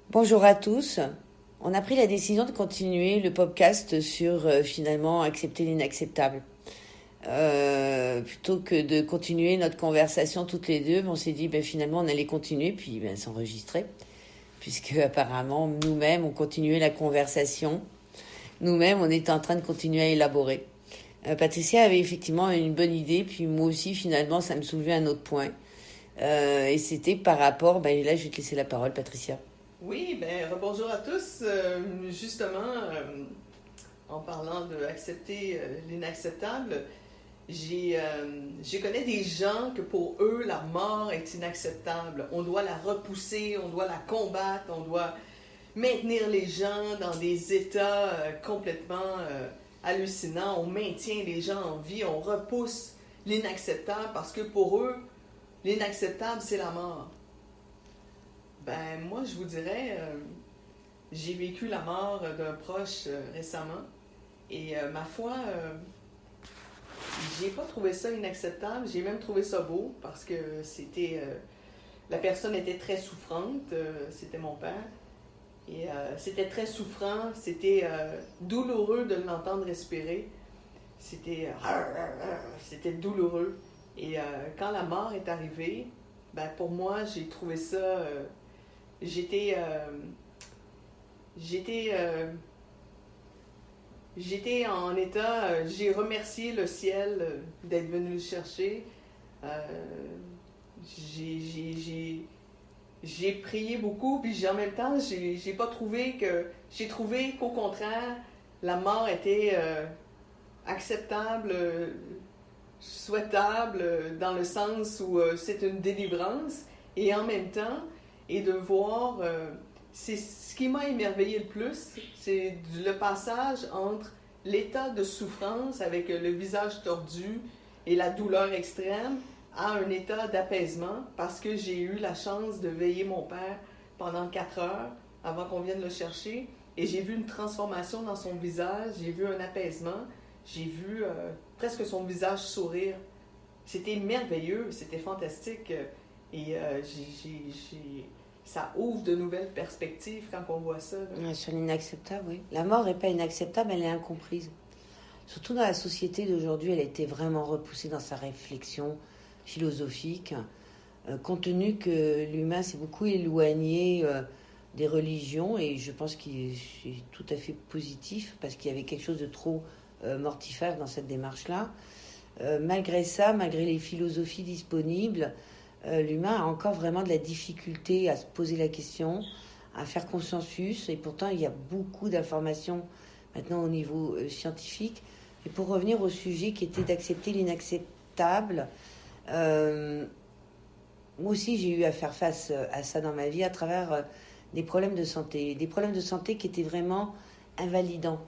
Bonjour à tous. On a pris la décision de continuer le podcast sur finalement accepter l'inacceptable. Plutôt que de continuer notre conversation toutes les deux, on s'est dit finalement on allait continuer puis s'enregistrer. Puisque apparemment nous-mêmes on continuait la conversation. Nous-mêmes on était en train de continuer à élaborer. Patricia avait effectivement une bonne idée, puis moi aussi finalement ça me soulevait un autre point. Et c'était par rapport, là je vais te laisser la parole Patricia. Oui, bonjour à tous. Justement, en parlant d'accepter l'inacceptable, je connais des gens que pour eux, la mort est inacceptable. On doit la repousser, on doit la combattre, on doit maintenir les gens dans des états complètement hallucinants. On maintient les gens en vie, on repousse l'inacceptable parce que pour eux, l'inacceptable, c'est la mort. Moi, je vous dirais, j'ai vécu la mort d'un proche récemment et ma foi, j'ai pas trouvé ça inacceptable, j'ai même trouvé ça beau parce que la personne était très souffrante, c'était mon père, et c'était très souffrant, c'était douloureux de l'entendre respirer, c'était douloureux. Et quand la mort est arrivée, pour moi, j'ai trouvé ça. J'étais j'étais j'étais en état, j'ai remercié le ciel d'être venu le chercher. Euh, j'ai, j'ai, j'ai, j'ai prié beaucoup, puis en même temps, j'ai trouvé qu'au contraire, la mort était acceptable, souhaitable, dans le sens où c'est une délivrance, et en même temps, et de voir, c'est ce qui m'a émerveillé le plus, c'est le passage entre l'état de souffrance avec le visage tordu et la douleur extrême à un état d'apaisement, parce que j'ai eu la chance de veiller mon père pendant 4 heures avant qu'on vienne le chercher, et j'ai vu une transformation dans son visage, j'ai vu un apaisement, j'ai vu presque son visage sourire. C'était merveilleux, c'était fantastique, et ça ouvre de nouvelles perspectives quand on voit ça. Sur l'inacceptable, oui. La mort n'est pas inacceptable, elle est incomprise. Surtout dans la société d'aujourd'hui, elle a été vraiment repoussée dans sa réflexion philosophique, compte tenu que l'humain s'est beaucoup éloigné des religions, et je pense qu'il est tout à fait positif, parce qu'il y avait quelque chose de trop mortifère dans cette démarche-là. Malgré ça, malgré les philosophies disponibles, l'humain a encore vraiment de la difficulté à se poser la question, à faire consensus, et pourtant il y a beaucoup d'informations maintenant au niveau scientifique. Et pour revenir au sujet qui était d'accepter l'inacceptable, moi aussi j'ai eu à faire face à ça dans ma vie à travers des problèmes de santé qui étaient vraiment invalidants,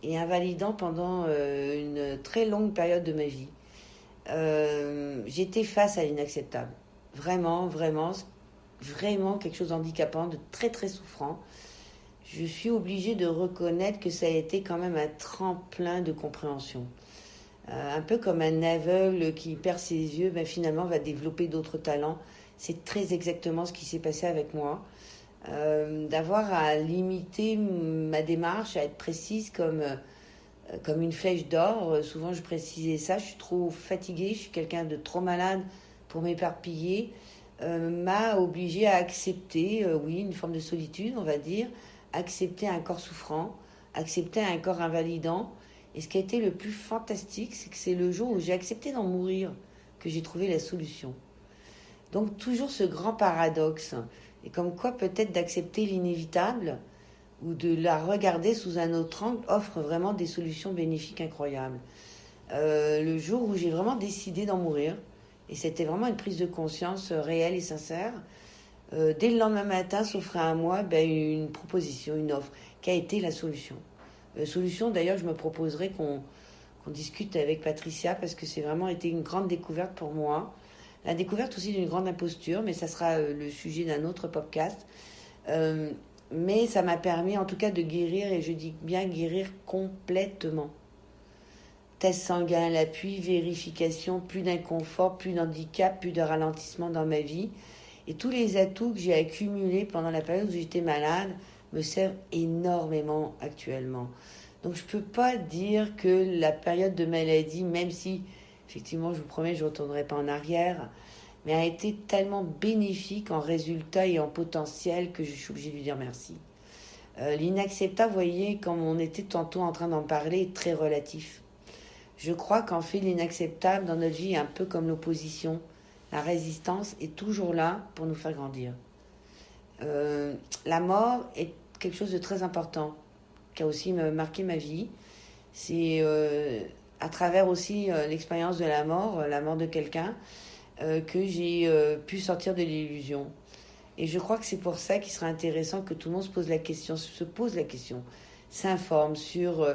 et invalidants pendant une très longue période de ma vie. J'étais face à l'inacceptable. Vraiment, vraiment, vraiment quelque chose d'handicapant, de très très souffrant. Je suis obligée de reconnaître que ça a été quand même un tremplin de compréhension. Un peu comme un aveugle qui perd ses yeux, finalement va développer d'autres talents. C'est très exactement ce qui s'est passé avec moi. D'avoir à limiter ma démarche, à être précise comme une flèche d'or. Souvent je précisais ça, je suis trop fatiguée, je suis quelqu'un de trop malade pour m'éparpiller, m'a obligée à accepter, oui, une forme de solitude, on va dire, accepter un corps souffrant, accepter un corps invalidant. Et ce qui a été le plus fantastique, c'est que c'est le jour où j'ai accepté d'en mourir que j'ai trouvé la solution. Donc toujours ce grand paradoxe, et comme quoi peut-être d'accepter l'inévitable ou de la regarder sous un autre angle offre vraiment des solutions bénéfiques incroyables. Le jour où j'ai vraiment décidé d'en mourir, et c'était vraiment une prise de conscience réelle et sincère, dès le lendemain matin s'offrait à moi une proposition, une offre, qui a été la solution. Solution, d'ailleurs, je me proposerai qu'on discute avec Patricia, parce que c'est vraiment été une grande découverte pour moi. La découverte aussi d'une grande imposture, mais ça sera le sujet d'un autre podcast. Mais ça m'a permis en tout cas de guérir, et je dis bien guérir complètement. Test sanguin à l'appui, vérification, plus d'inconfort, plus d'handicap, plus de ralentissement dans ma vie. Et tous les atouts que j'ai accumulés pendant la période où j'étais malade me servent énormément actuellement. Donc je ne peux pas dire que la période de maladie, même si, effectivement, je vous promets, je ne retournerai pas en arrière, mais a été tellement bénéfique en résultat et en potentiel que je suis obligée de lui dire merci. L'inacceptable, vous voyez, comme on était tantôt en train d'en parler, est très relatif. Je crois qu'en fait, l'inacceptable dans notre vie est un peu comme l'opposition. La résistance est toujours là pour nous faire grandir. La mort est quelque chose de très important, qui a aussi marqué ma vie. C'est à travers aussi l'expérience de la mort de quelqu'un, que j'ai pu sortir de l'illusion. Et je crois que c'est pour ça qu'il serait intéressant que tout le monde se pose la question, s'informe sur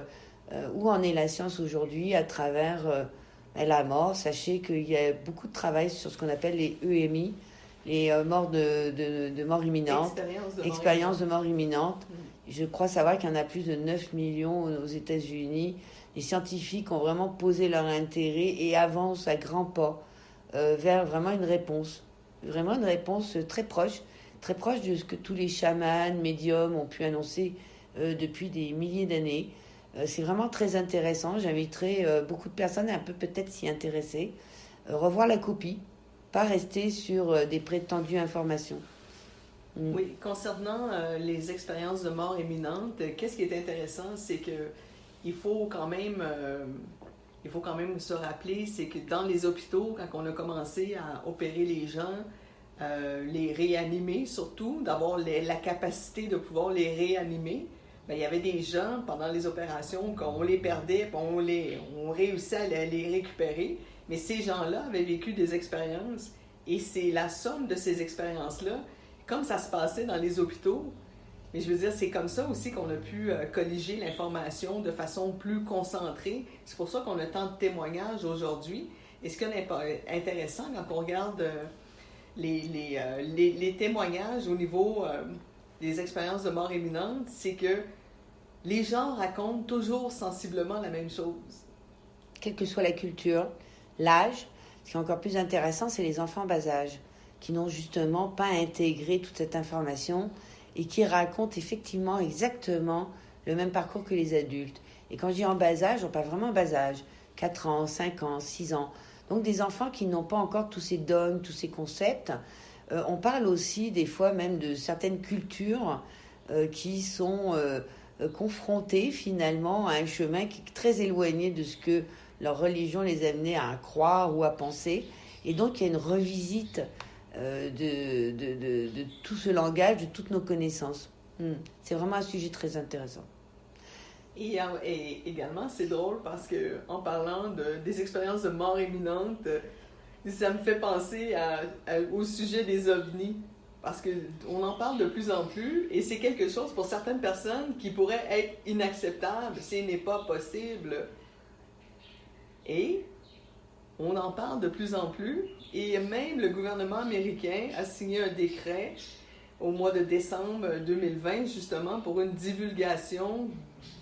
où en est la science aujourd'hui à travers la mort. Sachez qu'il y a beaucoup de travail sur ce qu'on appelle les EMI, les morts de mort imminente, expérience de mort imminente. Je crois savoir qu'il y en a plus de 9 millions aux États-Unis. Les scientifiques ont vraiment posé leur intérêt et avancent à grands pas vers vraiment une réponse très proche de ce que tous les chamans, médiums ont pu annoncer depuis des milliers d'années. C'est vraiment très intéressant. J'inviterai beaucoup de personnes à un peu peut-être s'y intéresser, revoir la copie, pas rester sur des prétendues informations. Oui, concernant les expériences de mort imminente, qu'est-ce qui est intéressant, c'est que il faut quand même se rappeler, c'est que dans les hôpitaux, quand on a commencé à opérer les gens, les réanimer surtout, d'avoir la capacité de pouvoir les réanimer, il y avait des gens pendant les opérations qu'on les perdait, puis on réussissait à les récupérer, mais ces gens-là avaient vécu des expériences et c'est la somme de ces expériences-là, comme ça se passait dans les hôpitaux. Mais je veux dire, c'est comme ça aussi qu'on a pu colliger l'information de façon plus concentrée. C'est pour ça qu'on a tant de témoignages aujourd'hui. Et ce qui est intéressant quand on regarde les témoignages au niveau des expériences de mort imminente, c'est que les gens racontent toujours sensiblement la même chose. Quelle que soit la culture, l'âge, ce qui est encore plus intéressant, c'est les enfants bas âge, qui n'ont justement pas intégré toute cette information et qui racontent effectivement exactement le même parcours que les adultes. Et quand je dis en bas âge, on parle vraiment en bas âge, 4 ans, 5 ans, 6 ans. Donc des enfants qui n'ont pas encore tous ces dogmes, tous ces concepts. On parle aussi des fois même de certaines cultures qui sont confrontées finalement à un chemin qui est très éloigné de ce que leur religion les amenait à croire ou à penser. Et donc il y a une revisite de tout ce langage, de toutes nos connaissances. C'est vraiment un sujet très intéressant. Et également, c'est drôle parce que en parlant des expériences de mort imminente, ça me fait penser au sujet des ovnis. Parce qu'on en parle de plus en plus et c'est quelque chose pour certaines personnes qui pourrait être inacceptable, ce n'est pas possible. Et on en parle de plus en plus et même le gouvernement américain a signé un décret au mois de décembre 2020 justement pour une divulgation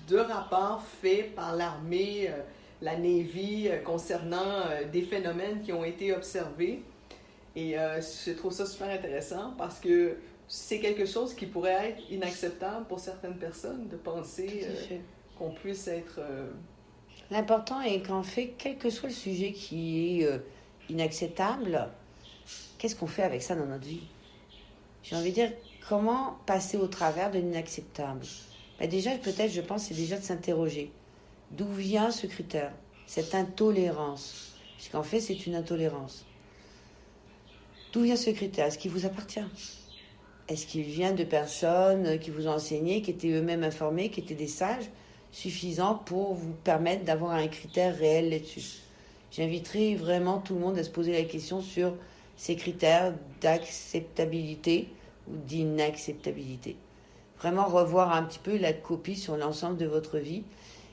de rapports faits par l'armée, la Navy concernant des phénomènes qui ont été observés. Et je trouve ça super intéressant parce que c'est quelque chose qui pourrait être inacceptable pour certaines personnes de penser qu'on puisse être... L'important est qu'en fait, quel que soit le sujet qui est inacceptable, qu'est-ce qu'on fait avec ça dans notre vie? J'ai envie de dire, comment passer au travers de l'inacceptable? Déjà, peut-être, je pense, c'est déjà de s'interroger. D'où vient ce critère? Cette intolérance? Parce qu'en fait, c'est une intolérance. D'où vient ce critère? Est-ce qu'il vous appartient? Est-ce qu'il vient de personnes qui vous ont enseigné, qui étaient eux-mêmes informés, qui étaient des sages, suffisants pour vous permettre d'avoir un critère réel là-dessus? J'inviterai vraiment tout le monde à se poser la question sur ces critères d'acceptabilité ou d'inacceptabilité. Vraiment revoir un petit peu la copie sur l'ensemble de votre vie.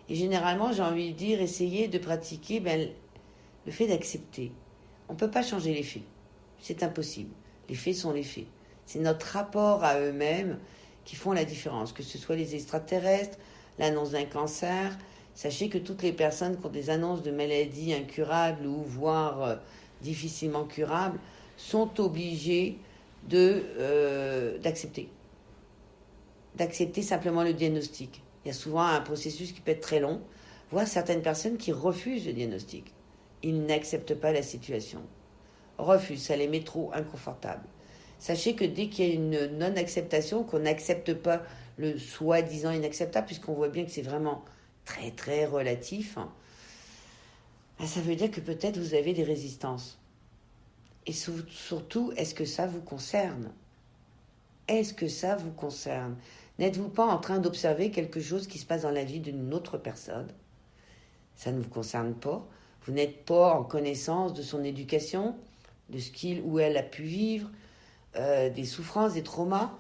Et généralement, j'ai envie de dire, essayez de pratiquer le fait d'accepter. On ne peut pas changer les faits. C'est impossible. Les faits sont les faits. C'est notre rapport à eux-mêmes qui font la différence. Que ce soit les extraterrestres, l'annonce d'un cancer. Sachez que toutes les personnes qui ont des annonces de maladies incurables ou voire difficilement curables sont obligées d'accepter. D'accepter simplement le diagnostic. Il y a souvent un processus qui peut être très long, voire certaines personnes qui refusent le diagnostic. Ils n'acceptent pas la situation. Refusent, ça les met trop inconfortables. Sachez que dès qu'il y a une non-acceptation, qu'on n'accepte pas le soi-disant inacceptable, puisqu'on voit bien que c'est vraiment très très relatif, ça veut dire que peut-être vous avez des résistances. Et surtout, est-ce que ça vous concerne ? Est-ce que ça vous concerne ? N'êtes-vous pas en train d'observer quelque chose qui se passe dans la vie d'une autre personne ? Ça ne vous concerne pas. Vous n'êtes pas en connaissance de son éducation, de ce qu'il ou elle a pu vivre, des souffrances, des traumas.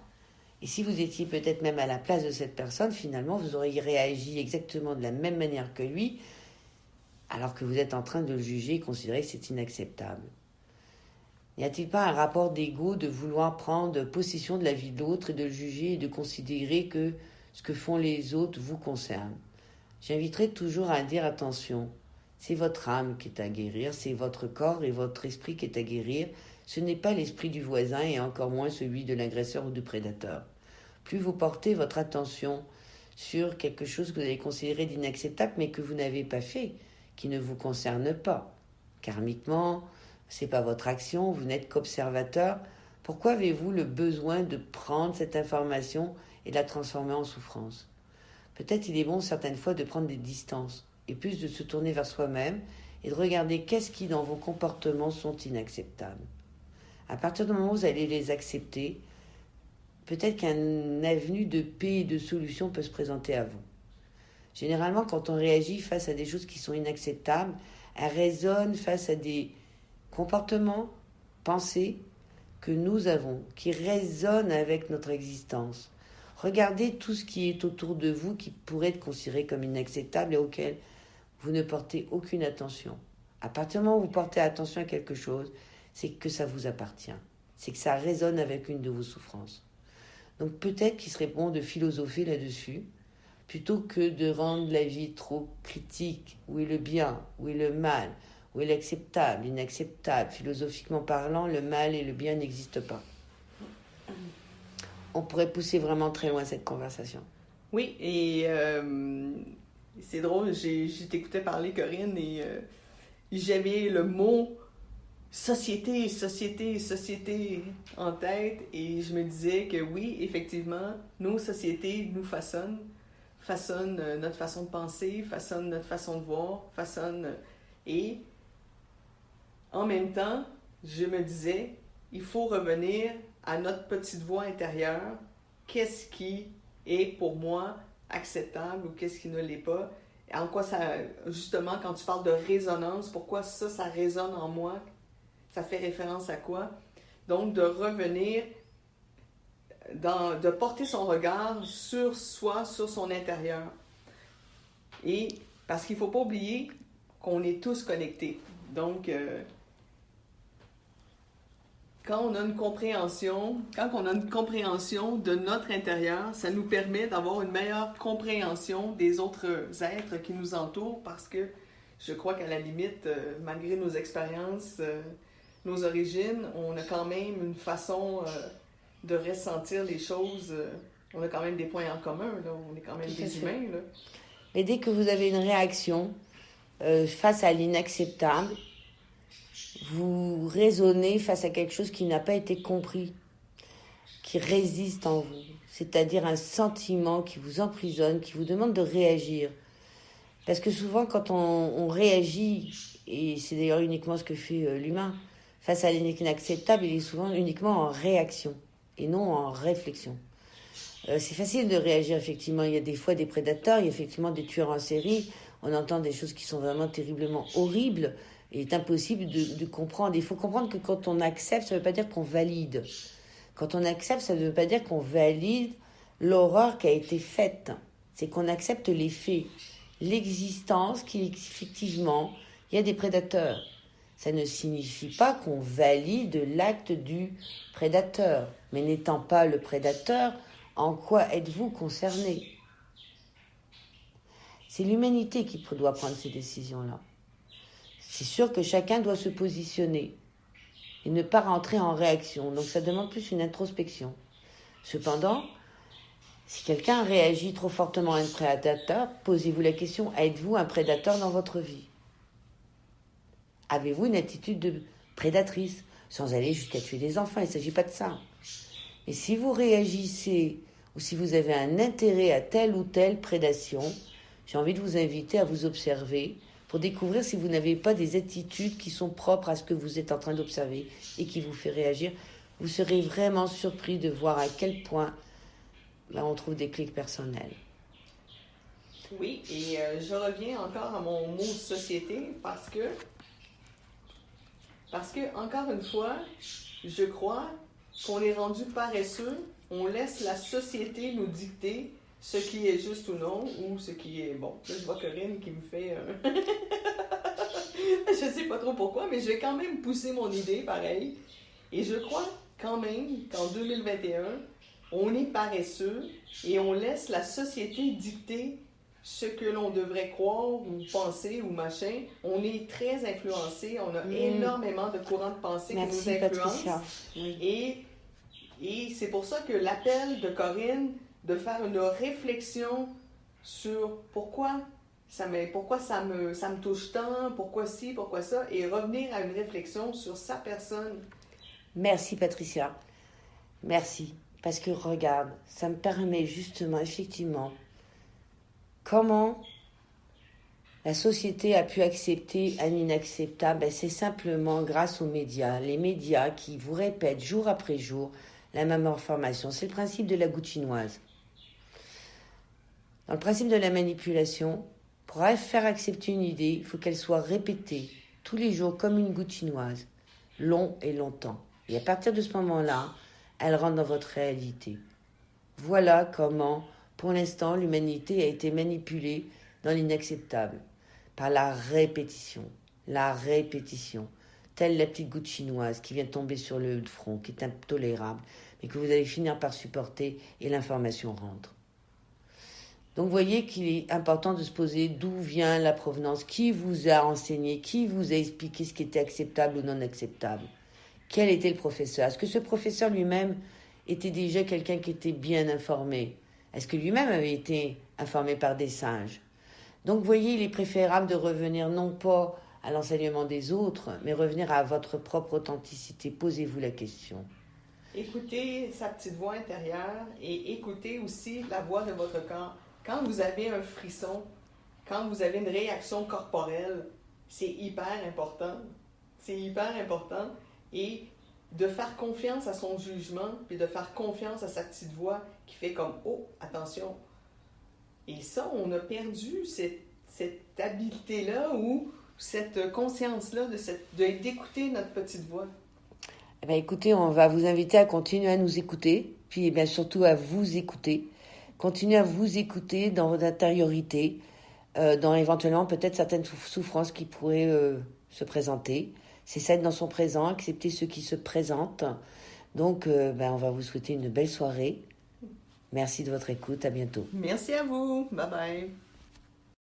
Et si vous étiez peut-être même à la place de cette personne, finalement, vous auriez réagi exactement de la même manière que lui, alors que vous êtes en train de le juger et considérer que c'est inacceptable. N'y a-t-il pas un rapport d'ego de vouloir prendre possession de la vie de l'autre et de le juger et de considérer que ce que font les autres vous concerne ? J'inviterai toujours à dire attention, c'est votre âme qui est à guérir, c'est votre corps et votre esprit qui est à guérir, ce n'est pas l'esprit du voisin et encore moins celui de l'agresseur ou du prédateur. Plus vous portez votre attention sur quelque chose que vous allez considérer d'inacceptable mais que vous n'avez pas fait, qui ne vous concerne pas, karmiquement, c'est pas votre action, vous n'êtes qu'observateur. Pourquoi avez-vous le besoin de prendre cette information et de la transformer en souffrance ? Peut-être il est bon certaines fois de prendre des distances et plus de se tourner vers soi-même et de regarder qu'est-ce qui dans vos comportements sont inacceptables. À partir du moment où vous allez les accepter, peut-être qu'un avenue de paix et de solution peut se présenter à vous. Généralement, quand on réagit face à des choses qui sont inacceptables, elle résonne face à des comportements, pensées que nous avons, qui résonnent avec notre existence. Regardez tout ce qui est autour de vous qui pourrait être considéré comme inacceptable et auquel vous ne portez aucune attention. À partir du moment où vous portez attention à quelque chose, c'est que ça vous appartient. C'est que ça résonne avec une de vos souffrances. Donc peut-être qu'il serait bon de philosopher là-dessus, plutôt que de rendre la vie trop critique. Où est le bien ? Où est le mal ? Où est l'acceptable, l'inacceptable ? Philosophiquement parlant, le mal et le bien n'existent pas. On pourrait pousser vraiment très loin cette conversation. Oui, et c'est drôle, j'ai t'écoutais parler, Corinne, et j'avais le mot société en tête, et je me disais que oui, effectivement, nos sociétés nous façonnent notre façon de penser, façonnent notre façon de voir, et en même temps, je me disais, il faut revenir à notre petite voix intérieure. Qu'est-ce qui est pour moi acceptable ou qu'est-ce qui ne l'est pas? En quoi ça, justement, quand tu parles de résonance, pourquoi ça résonne en moi? Ça fait référence à quoi? Donc, de revenir, de porter son regard sur soi, sur son intérieur. Et parce qu'il ne faut pas oublier qu'on est tous connectés. Donc, quand on a une compréhension de notre intérieur, ça nous permet d'avoir une meilleure compréhension des autres êtres qui nous entourent parce que je crois qu'à la limite, malgré nos expériences, nos origines, on a quand même une façon de ressentir les choses. On a quand même des points en commun, là. On est quand même des humains, là. Mais dès que vous avez une réaction face à l'inacceptable, vous raisonnez face à quelque chose qui n'a pas été compris, qui résiste en vous, c'est-à-dire un sentiment qui vous emprisonne, qui vous demande de réagir. Parce que souvent, quand on réagit, et c'est d'ailleurs uniquement ce que fait l'humain, face à l'inacceptable, il est souvent uniquement en réaction et non en réflexion. C'est facile de réagir, effectivement. Il y a des fois des prédateurs, il y a effectivement des tueurs en série. On entend des choses qui sont vraiment terriblement horribles. Il est impossible de comprendre. Il faut comprendre que quand on accepte, ça ne veut pas dire qu'on valide. Quand on accepte, ça ne veut pas dire qu'on valide l'horreur qui a été faite. C'est qu'on accepte les faits. L'existence, qu'effectivement, il y a des prédateurs. Ça ne signifie pas qu'on valide l'acte du prédateur. Mais n'étant pas le prédateur, en quoi êtes-vous concerné ? C'est l'humanité qui doit prendre ces décisions-là. C'est sûr que chacun doit se positionner. et ne pas rentrer en réaction. Donc ça demande plus une introspection. Cependant, si quelqu'un réagit trop fortement à un prédateur, posez-vous la question, êtes-vous un prédateur dans votre vie? Avez-vous une attitude de prédatrice, sans aller jusqu'à tuer des enfants? Il ne s'agit pas de ça. Et si vous réagissez ou si vous avez un intérêt à telle ou telle prédation, j'ai envie de vous inviter à vous observer pour découvrir si vous n'avez pas des attitudes qui sont propres à ce que vous êtes en train d'observer et qui vous fait réagir. Vous serez vraiment surpris de voir à quel point là, on trouve des clics personnels. Oui, et je reviens encore à mon mot société parce que, encore une fois, je crois qu'on est rendu paresseux, on laisse la société nous dicter ce qui est juste ou non, ou ce qui est bon. Là, je vois Corinne qui me fait... je sais pas trop pourquoi, mais je vais quand même pousser mon idée, pareil. Et je crois quand même qu'en 2021, on est paresseux et on laisse la société dicter ce que l'on devrait croire ou penser ou machin. On est très influencé, on a énormément de courants de pensée qui nous influencent. Oui. Et c'est pour ça que l'appel de Corinne de faire une réflexion sur pourquoi ça me touche tant, pourquoi ci, pourquoi ça, et revenir à une réflexion sur sa personne. Merci Patricia, merci. Parce que regarde, ça me permet justement, effectivement, comment la société a pu accepter un inacceptable. Ben, c'est simplement grâce aux médias. Les médias qui vous répètent jour après jour la même information. C'est le principe de la goutte chinoise. Dans le principe de la manipulation, pour faire accepter une idée, il faut qu'elle soit répétée tous les jours comme une goutte chinoise, long et longtemps. Et à partir de ce moment-là, elle rentre dans votre réalité. Voilà comment, pour l'instant, l'humanité a été manipulée dans l'inacceptable, par la répétition. La répétition, telle la petite goutte chinoise qui vient tomber sur le front, qui est intolérable, mais que vous allez finir par supporter et l'information rentre. Donc vous voyez qu'il est important de se poser d'où vient la provenance, qui vous a enseigné, qui vous a expliqué ce qui était acceptable ou non acceptable. Quel était le professeur? Est-ce que ce professeur lui-même était déjà quelqu'un qui était bien informé? Est-ce que lui-même avait été informé par des singes? Donc, vous voyez, il est préférable de revenir non pas à l'enseignement des autres, mais revenir à votre propre authenticité. Posez-vous la question. Écoutez sa petite voix intérieure et écoutez aussi la voix de votre corps. Quand vous avez un frisson, quand vous avez une réaction corporelle, c'est hyper important. C'est hyper important. Et de faire confiance à son jugement, puis de faire confiance à sa petite voix qui fait comme « Oh, attention ». Et ça, on a perdu cette habileté-là ou cette conscience-là d'écouter notre petite voix. Eh bien, écoutez, on va vous inviter à continuer à nous écouter, puis bien surtout à vous écouter. Continuez à vous écouter dans votre intériorité, dans éventuellement peut-être certaines souffrances qui pourraient se présenter. C'est ça, être dans son présent, accepter ce qui se présente. Donc, on va vous souhaiter une belle soirée. Merci de votre écoute. À bientôt. Merci à vous. Bye bye.